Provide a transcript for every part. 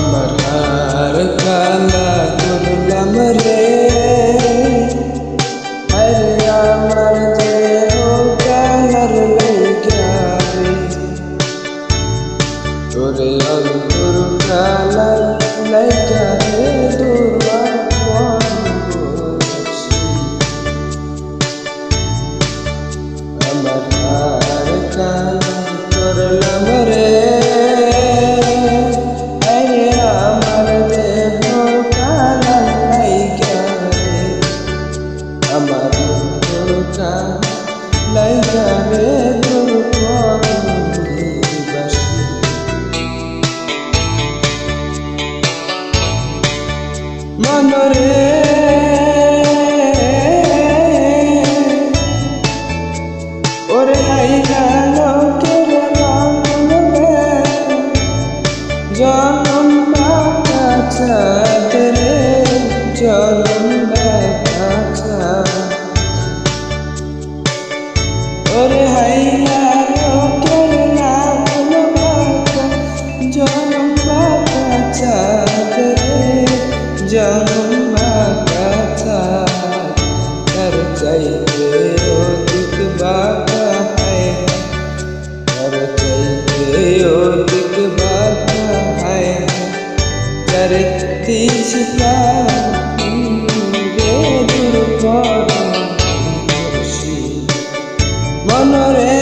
আমার হার কালা করলাম রে, আরে আমার দেহ কালার লাইগা রে, তোরে অন্তর কালার লাইগা রে দুয়া করছি। আমার হার কালা করলাম রে, আমার তোরটা লাইগা রে তোর পরবাসী। মনরে ওরে হাইলা লোকের বাংলা জনম বাঁচা রে, জনম বাঁচা ওরে হাইলা লোকের বাংলা জনম বাঁচা রে, জনম বাঁচা তার চাইতে অধিক বাঁচা হয়, তার চাইতে অধিক বাঁচা হয়, তার তিসরা রে দূর করছি। মনরে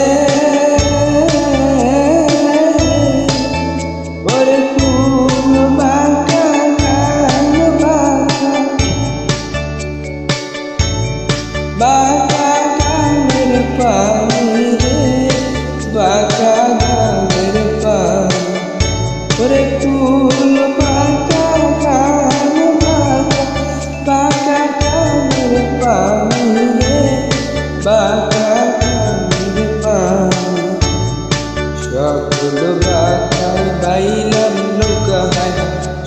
ওরে ফুল বাঁকা গান বাঁকা, বাঁকা গানের পানি রে, বাঁকা গানের পানি ওরে ফুল বাঁকা গান বাঁকা, বাঁকা গানের পানি রে, বাঁকা গানের পানি। সকল বাঁকায় বাইলাম নৌকা হয়,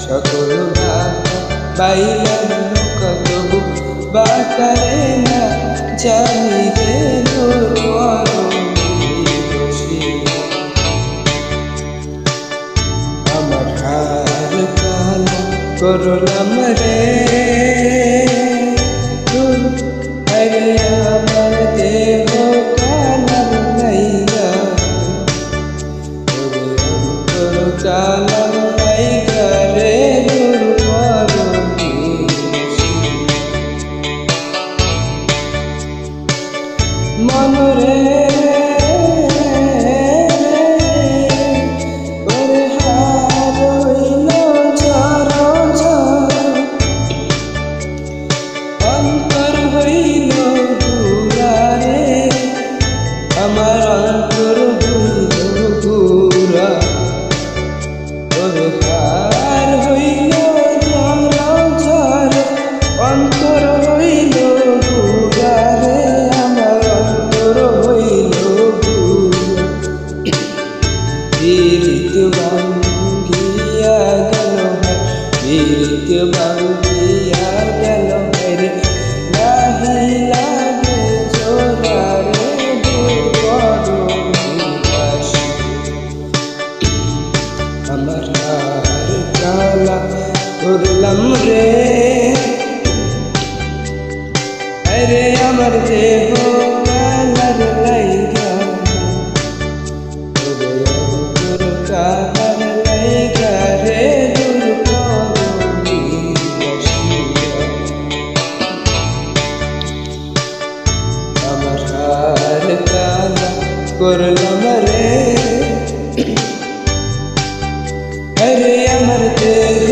সকল বাঁকা বাইলাম নৌকা, তবু বাঁকা রে না জানি রে তোর পরবাসী। আমার হার কালা করলাম রে, আরে আমার দেহ কালার লাইগা, অন্তর কালার লাইগা রে দূর করছি। মনরে ওরে হার হইল ঝড় ঝড়, অন্তর হইল গুড়া রে, আমার অন্তর হইল গুড়া, ওরে হার হইল ঝড় ঝড়, অন্তর হইল গুড়া রে, আমার অন্তর হইল গুড়া। পীড়িত ভাঙ্গিয়া গেল হায়, পীড়িত ভাঙ্গিয়া গেল রে, নাহি লাগে জোড়া রে দূর করবাসী। আমার হার কালা করলাম রে, আরে আমার দেহ কালার লাইগা, ওরে অন্তর কালার লাইগা রে দূর করবাসী। আমার হার কালা করলাম রে, আরে আমার দেহ